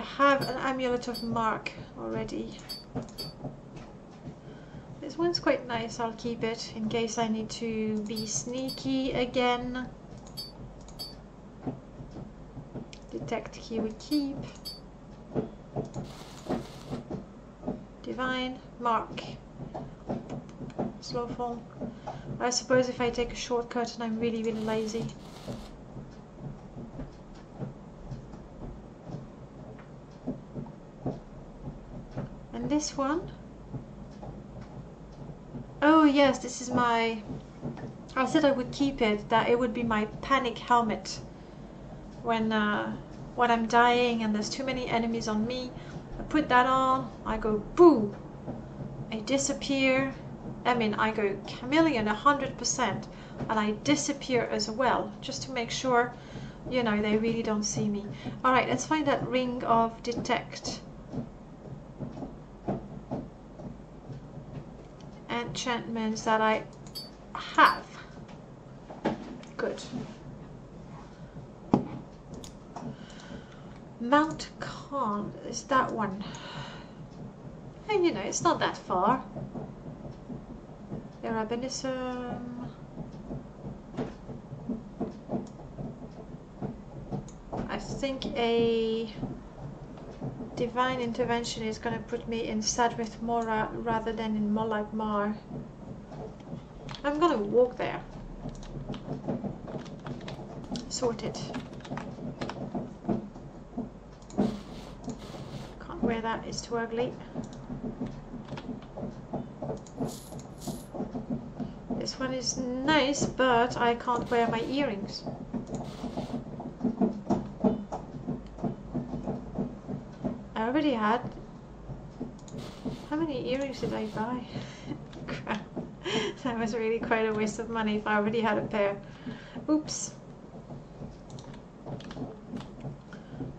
have an amulet of mark already. This one's quite nice, I'll keep it in case I need to be sneaky again. Detect key we keep. Divine, mark. Slow fall. I suppose if I take a shortcut and I'm really, really lazy. And this one? Oh yes, this is my... I said I would keep it, that it would be my panic helmet. When I'm dying and there's too many enemies on me, I put that on, I go boo! I disappear. I mean, I go chameleon 100%, and I disappear as well, just to make sure, you know, they really don't see me. Alright, let's find that ring of detect. Enchantments that I have. Good. Mount Khan is that one. And you know, it's not that far. Rabbinicism. I think a divine intervention is going to put me in Sadrith Mora rather than in Molag Mar. I'm going to walk there. Sorted. Can't wear that, it's too ugly. This one is nice, but I can't wear my earrings. I already had... How many earrings did I buy? Crap. That was really quite a waste of money if I already had a pair. Oops.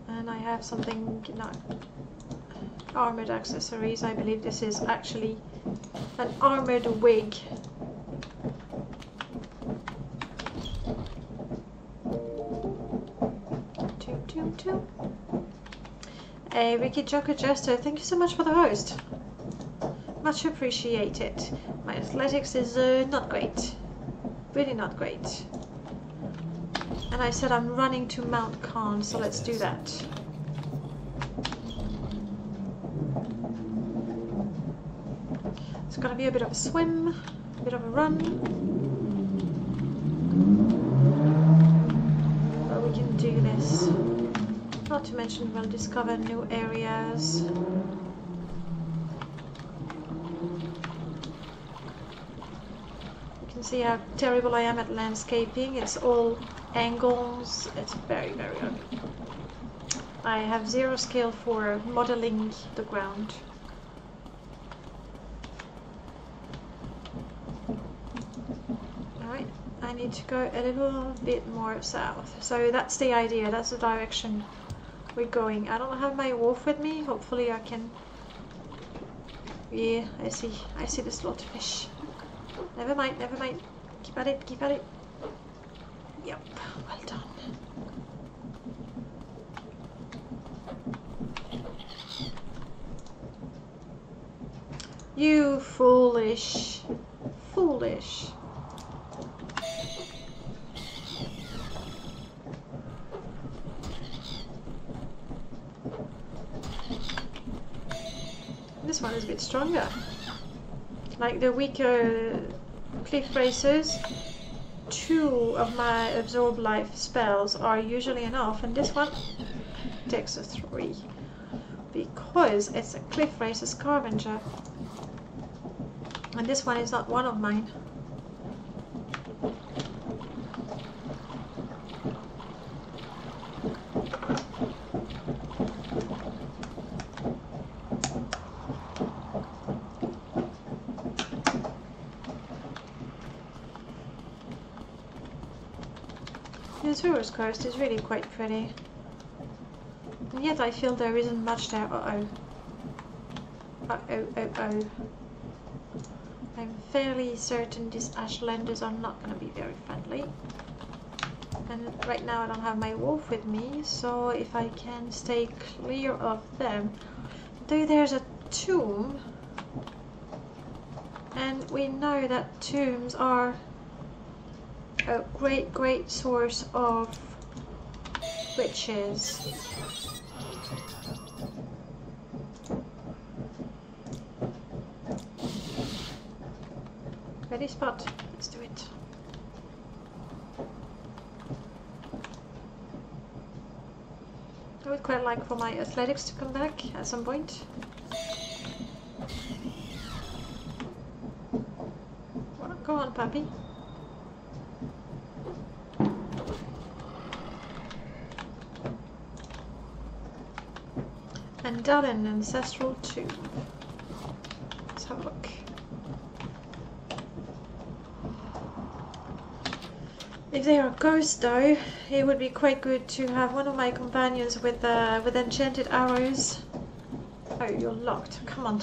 And I have something... No. Armored accessories. I believe this is actually an armored wig. Hey, Ricky Joker Jester, thank you so much for the host. Much appreciated. My athletics is not great. Really not great. And I said I'm running to Mount Khan, so let's do that. It's gonna be a bit of a swim, a bit of a run. But we can do this. Not to mention we'll discover new areas. You can see how terrible I am at landscaping. It's all angles. It's very, very ugly. I have zero skill for modeling the ground. Alright, I need to go a little bit more south. So that's the idea, that's the direction we're going. I don't have my wolf with me. Hopefully I can... Yeah, I see the slaughterfish. Never mind, never mind. Keep at it, keep at it. Yep, well done. You foolish, foolish. This one is a bit stronger. Like the weaker cliff racers, 2 of my absorb life spells are usually enough, and this one takes a 3 because it's a cliff racer scavenger, and this one is not one of mine. Azura's Coast is really quite pretty, and yet I feel there isn't much there. Uh-oh. Uh-oh, uh-oh. I'm fairly certain these ashlanders are not going to be very friendly. And right now I don't have my wolf with me, so if I can stay clear of them. Though there's a tomb, and we know that tombs are a great source of witches. Ready, Spot? Let's do it. I would quite like for my athletics to come back at some point. Well, go on, puppy. And Darren, ancestral tomb. Let's have a look. If they are ghosts though, it would be quite good to have one of my companions with enchanted arrows. Oh, you're locked. Come on.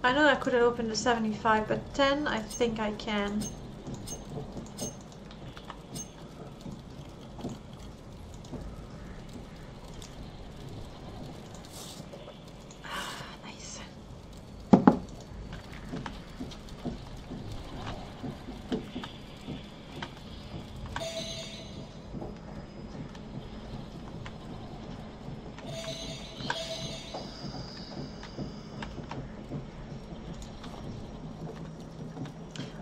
I know I could have opened the 75, but 10 I think I can. Nice.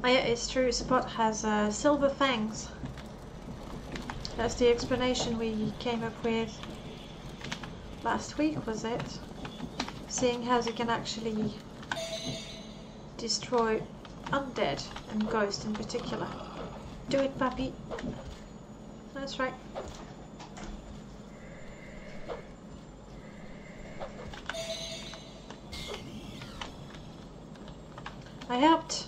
Oh yeah, it's true, Spot has silver fangs. That's the explanation we came up with last week, was it? Seeing how you can actually destroy undead and ghosts in particular. Do it, puppy. That's right. I helped.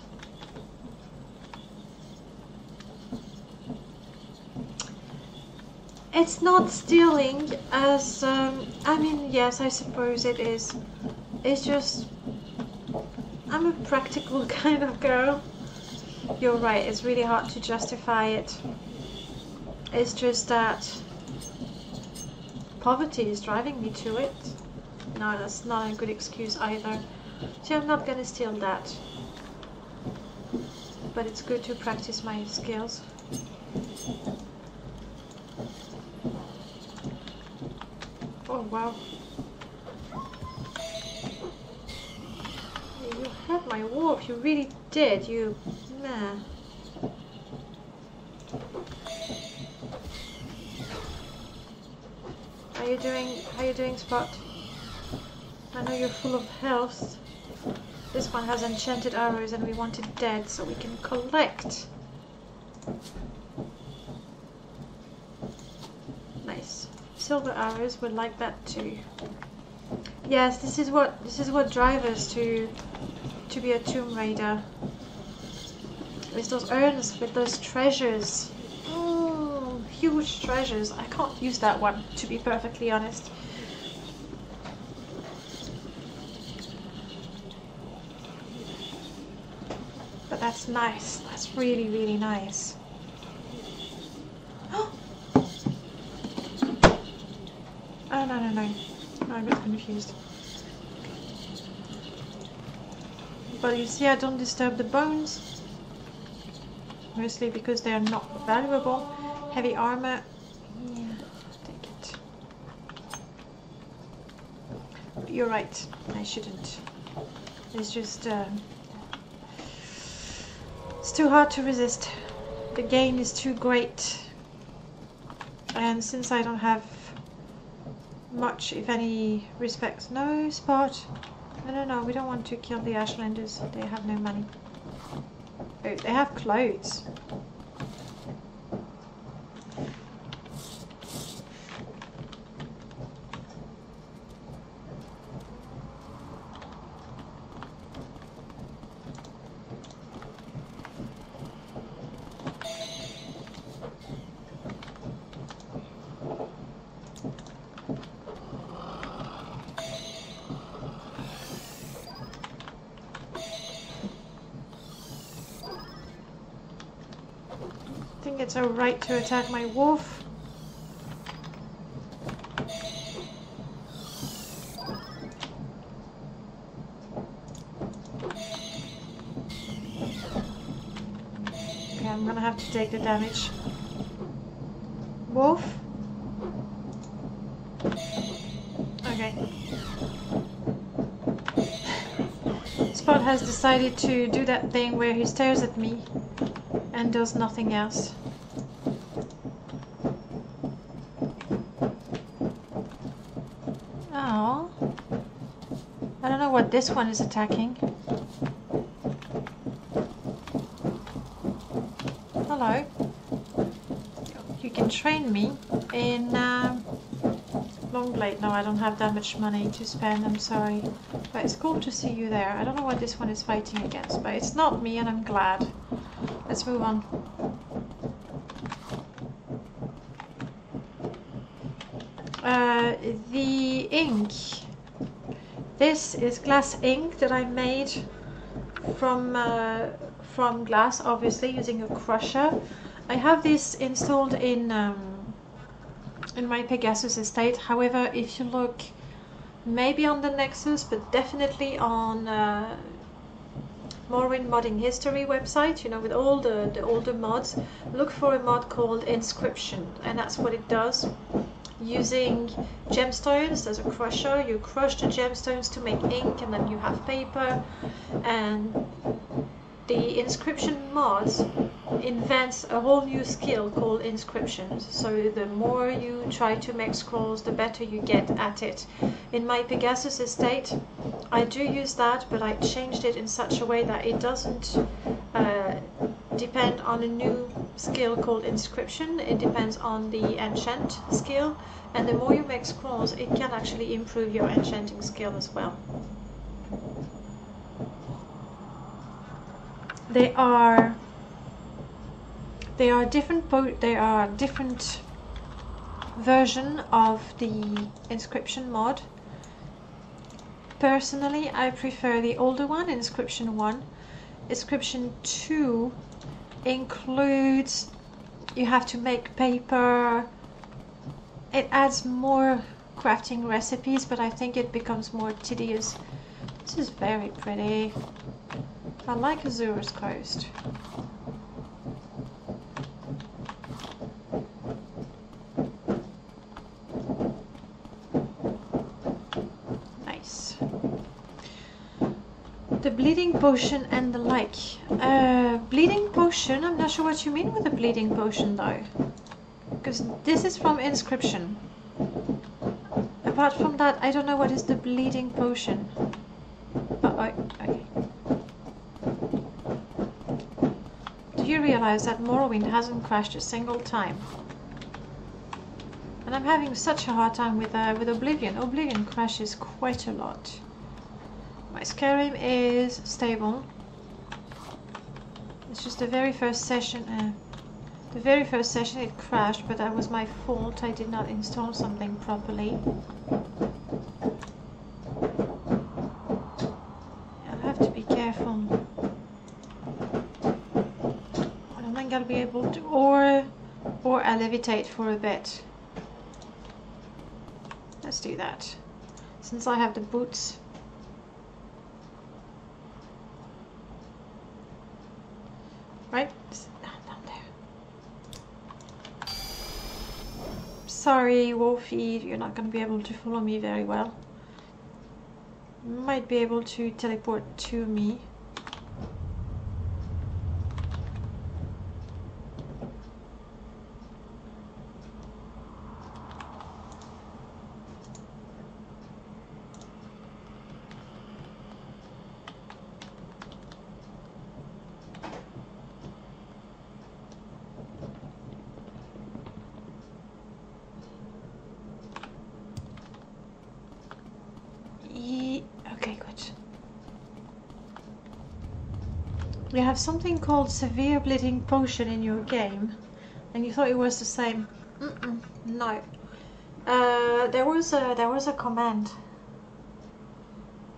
It's not stealing as, I mean, yes, I suppose it is. It's just, I'm a practical kind of girl. You're right, it's really hard to justify it. It's just that poverty is driving me to it. No, that's not a good excuse either. See, I'm not gonna steal that. But it's good to practice my skills. Oh wow. You had my wolf, you really did, you man. How you doing, Spot? I know you're full of health. This one has enchanted arrows and we want it dead so we can collect. Nice. Silver arrows would like that too. Yes, this is what drives us to be a tomb raider. With those urns, with those treasures. Oh, huge treasures. I can't use that one, to be perfectly honest. But that's nice. That's really, really nice. Oh, no. No, I got confused. But you see, I don't disturb the bones. Mostly because they are not valuable. Heavy armor. Yeah, take it. You're right. I shouldn't. It's just... it's too hard to resist. The gain is too great. And since I don't have much, if any, respect. No, Spot. No, we don't want to kill the Ashlanders. They have no money. Oh, they have clothes. think it's alright to attack my wolf. Okay, I'm gonna have to take the damage. Wolf? Okay. Spot has decided to do that thing where he stares at me and does nothing else. Oh. I don't know what this one is attacking. Hello. You can train me in long blade. No, I don't have that much money to spend, I'm sorry. But it's cool to see you there. I don't know what this one is fighting against, but it's not me and I'm glad. Let's move on. The ink. This is glass ink that I made from glass, obviously, using a crusher. I have this installed in my Pegasus estate. However, if you look maybe on the Nexus, but definitely on Morrowind Modding History website, you know, with all the older mods, look for a mod called Inscription, and that's what it does. Using gemstones as a crusher, you crush the gemstones to make ink, and then you have paper. And the Inscription mod invents a whole new skill called inscriptions. So the more you try to make scrolls, the better you get at it. In my Pegasus estate, I do use that, but I changed it in such a way that it doesn't depend on a new skill called inscription. It depends on the enchant skill, and the more you make scrolls, it can actually improve your enchanting skill as well. They are different version of the inscription mod. Personally, I prefer the older one, Inscription 1. Inscription 2 includes, you have to make paper. It adds more crafting recipes, but I think it becomes more tedious. This is very pretty. I like Azura's Coast. Nice. The bleeding potion and the like. Bleeding potion, I'm not sure what you mean with the bleeding potion though. Because this is from Inscription. Apart from that, I don't know what is the bleeding potion. Okay. Do you realize that Morrowind hasn't crashed a single time? And I'm having such a hard time with Oblivion. Oblivion crashes quite a lot. My Skyrim is stable. It's just the very first session. It crashed, but that was my fault. I did not install something properly. I'll have to be careful. I don't think I'll be able to, or I'll levitate for a bit. Let's do that, since I have the boots. Right? Down there. Sorry, Wolfie, you're not going to be able to follow me very well. You might be able to teleport to me. Okay, good. You have something called Severe Bleeding Potion in your game, and you thought it was the same. No. There was a command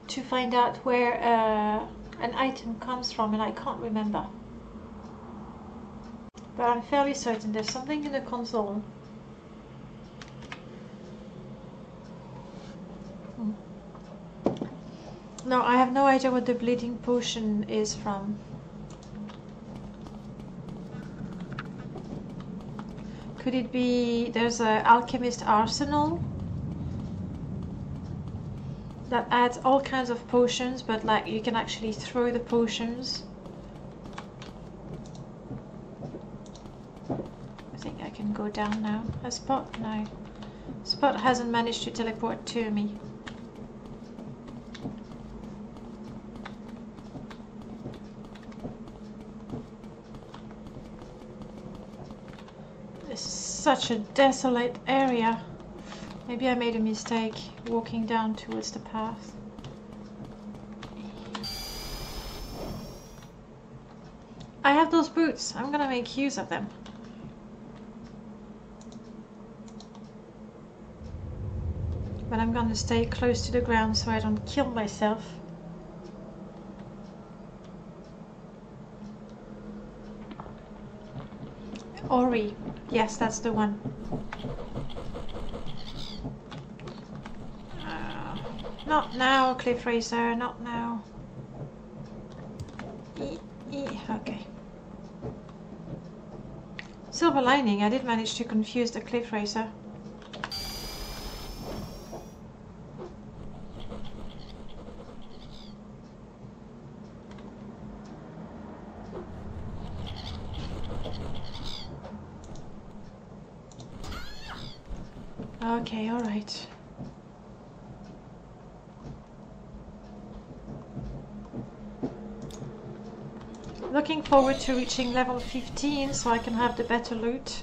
to find out where an item comes from, and I can't remember. But I'm fairly certain there's something in the console. No, I have no idea what the bleeding potion is from. Could it be there's an alchemist arsenal that adds all kinds of potions, but like you can actually throw the potions. I think I can go down now. A Spot? No. Spot hasn't managed to teleport to me. Such a desolate area. Maybe I made a mistake walking down towards the path. I have those boots. I'm gonna make use of them. But I'm gonna stay close to the ground so I don't kill myself. Ori. Yes, that's the one. Not now, Cliff Racer, not now. Okay. Silver lining, I did manage to confuse the Cliff Racer. Okay, alright. Looking forward to reaching level 15 so I can have the better loot.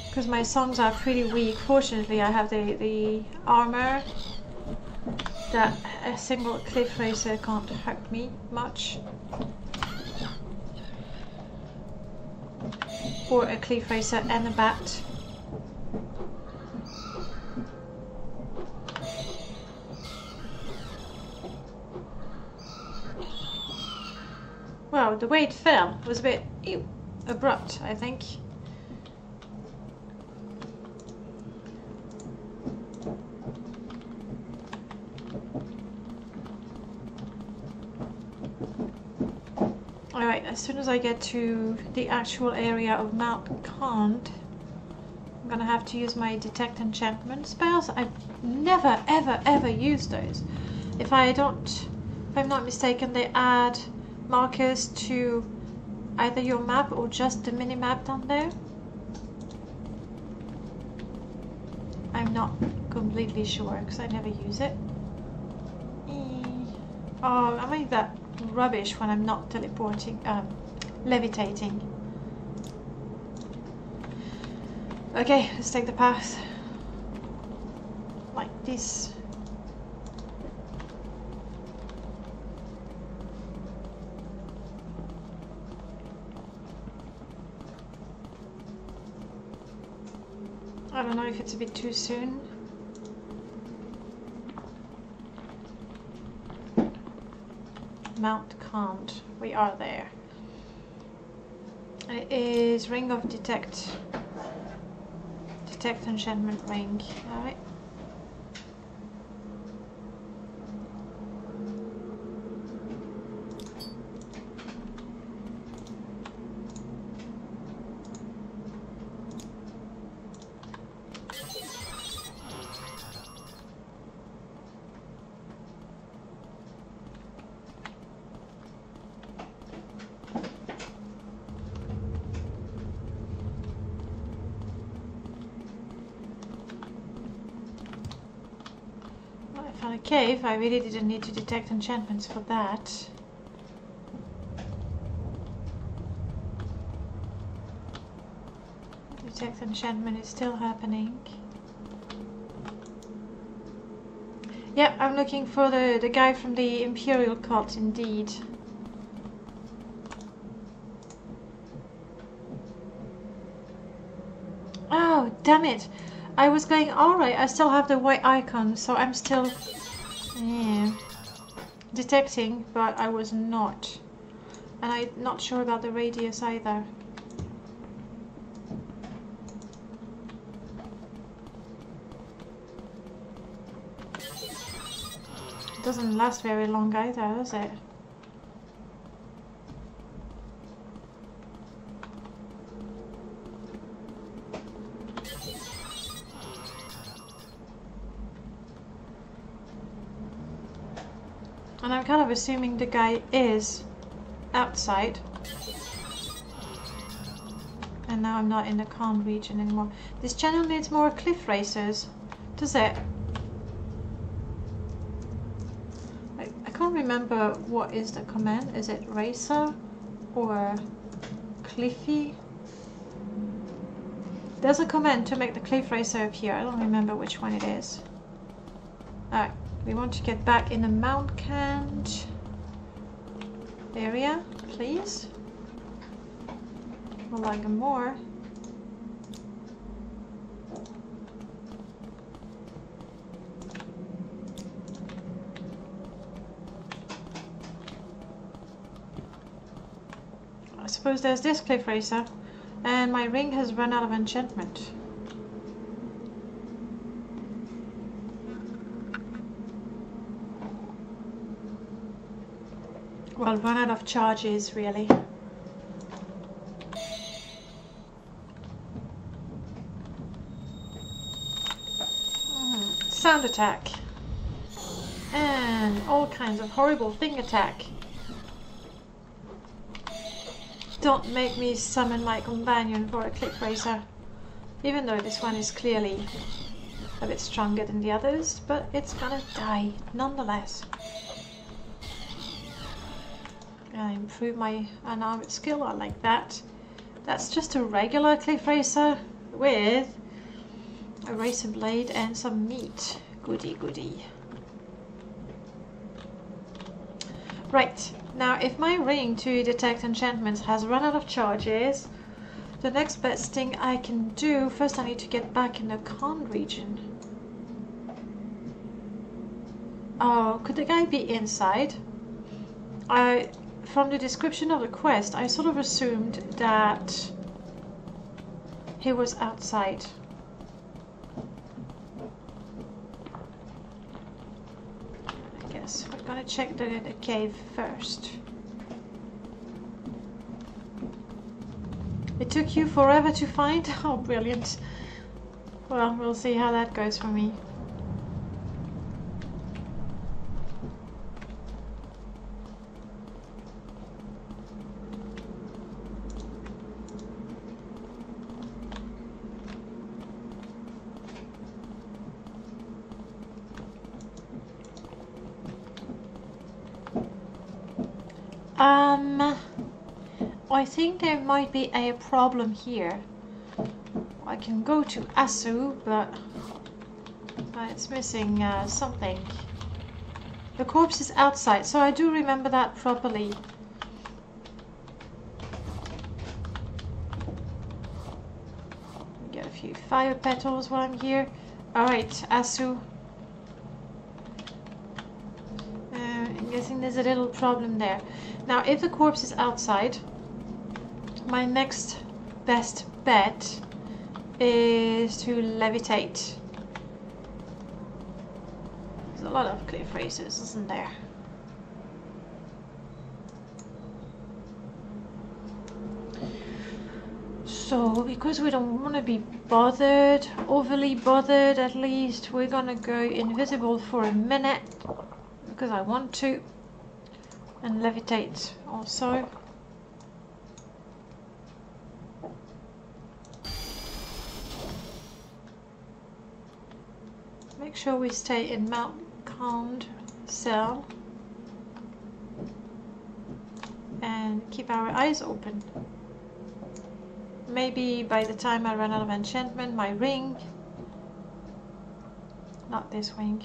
Because my songs are pretty weak. Fortunately, I have the armor that a single Cliff Racer can't hurt me much. Or a Cliff Racer and a bat. Well, the way it fell was a bit abrupt, I think. Alright, as soon as I get to the actual area of Mount Kand, I'm gonna have to use my detect enchantment spells. I've never ever used those. If I'm not mistaken, they add markers to either your map or just the mini-map down there. I'm not completely sure because I never use it. Oh, I make that rubbish when I'm not teleporting, levitating. Okay, let's take the path. Like this. I don't know if it's a bit too soon. Mount Kand. We are there. It is Ring of Detect. Detect enchantment ring. Alright. A cave. I really didn't need to detect enchantments for that. Detect enchantment is still happening. Yep, I'm looking for the guy from the Imperial cult indeed. Oh, damn it! I was going, alright, I still have the white icon, so I'm still detecting, but I was not. And I'm not sure about the radius either. It doesn't last very long either, does it? And I'm kind of assuming the guy is outside. And now I'm not in the calm region anymore. This channel needs more cliff racers. Does it? I can't remember what is the command. Is it racer or cliffy? There's a command to make the cliff racer appear. I don't remember which one it is. Alright. We want to get back in the Mount Cant area, please. We'll like more. I suppose there's this cliff racer, and my ring has run out of enchantment. Well, run out of charges, really. Sound attack. And all kinds of horrible thing attack. Don't make me summon my companion for a cliff racer. Even though this one is clearly a bit stronger than the others, but it's gonna die nonetheless. I improve my unarmored skill, I like that. That's just a regular cliff racer with a razor blade and some meat. Goody goody. Right, now if my ring to detect enchantments has run out of charges, the next best thing I can do, first I need to get back in the con region. Oh, could the guy be inside? From the description of the quest, I sort of assumed that he was outside. I guess we're gonna check the cave first. It took you forever to find? Oh, brilliant. Well, we'll see how that goes for me. I think there might be a problem here. I can go to Asu, but it's missing something. The corpse is outside, so I do remember that properly. Get a few fire petals while I'm here. Alright, Asu. I'm guessing there's a little problem there. Now, if the corpse is outside, my next best bet is to levitate. There's a lot of cliff racers, isn't there? So, because we don't want to be bothered, overly bothered at least, we're gonna go invisible for a minute, because I want to, and levitate also. Make sure we stay in Mount Calmed cell and keep our eyes open. Maybe by the time I run out of enchantment, my ring, not this wing,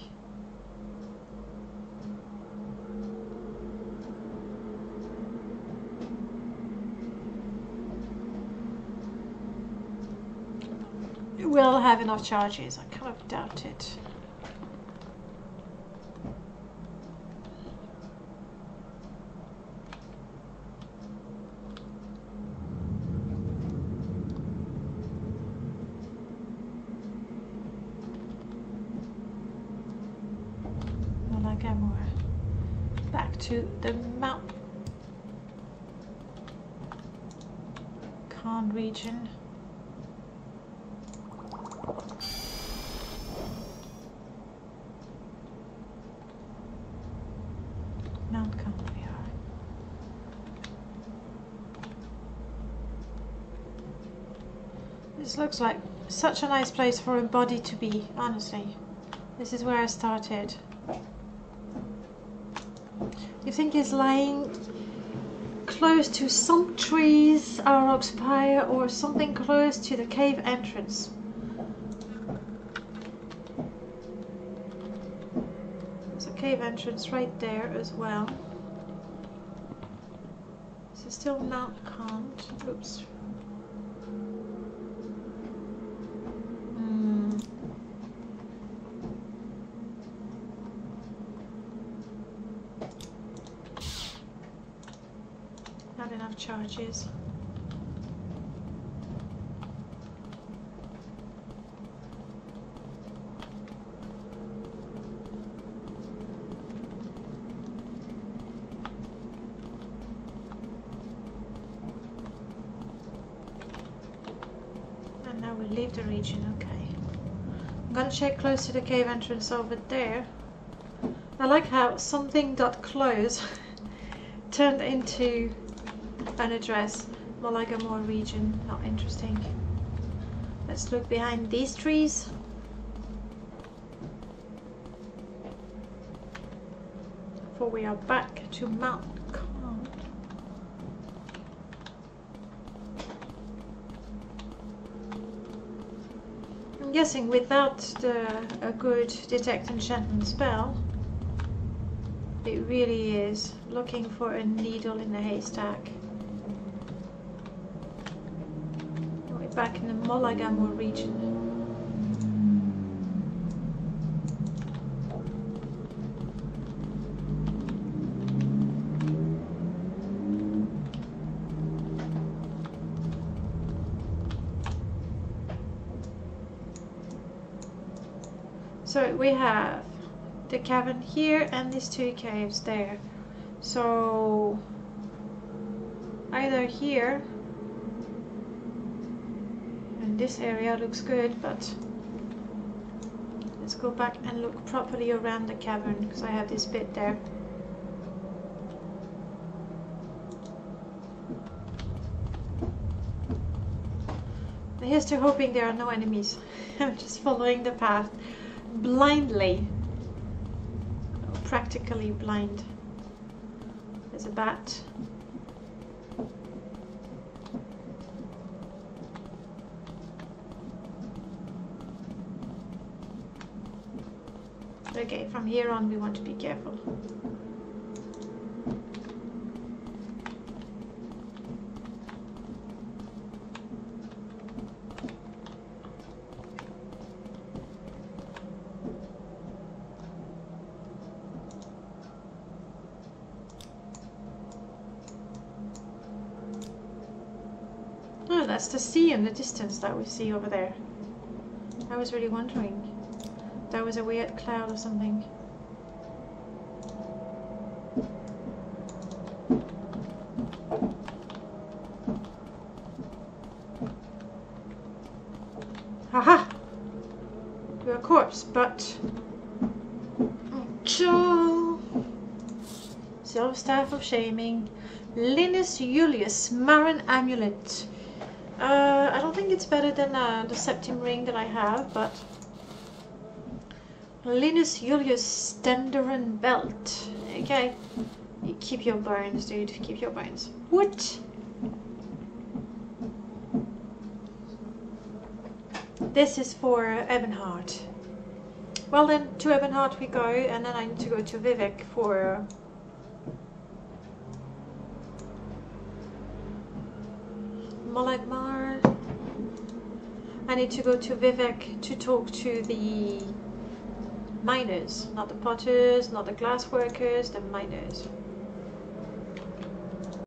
will have enough charges. I kind of doubt it. Mollagamore. Back to the Mount Khan region. Mount Khan we are. This looks like such a nice place for a body to be, honestly. This is where I started. You think he's lying close to some trees, Aurochs Spire, or something close to the cave entrance. There's a cave entrance right there as well. This is still Mount Khan. Oops. Not enough charges. And now we leave the region, okay. I'm gonna check close to the cave entrance over there. I like how something got close turned into an address. Mollagamore region, not interesting. Let's look behind these trees. For we are back to Mount Khan. I'm guessing without a good detect enchantment spell, it really is looking for a needle in a haystack. We're back in the Mollagamore region. So we have the cavern here and these two caves there. So either here, and this area looks good, but let's go back and look properly around the cavern because I have this bit there. Here's to hoping there are no enemies. I'm just following the path blindly. Practically blind. There's a bat. Okay, from here on we want to be careful. Oh, that's the sea in the distance that we see over there. I was really wondering. That was a weird cloud or something. Haha! You're a corpse, but... Silver Staff of Shaming. Linus Julius, Marin Amulet. I don't think it's better than the Septim Ring that I have, but... Linus Julius Stenderan Belt. Okay. You keep your bones, dude. Keep your bones. What? This is for Ebonheart. Well then, to Ebonheart we go, and then I need to go to Vivek for... Mollagamore. I need to go to Vivek to talk to the miners, not the potters, not the glass workers, the miners.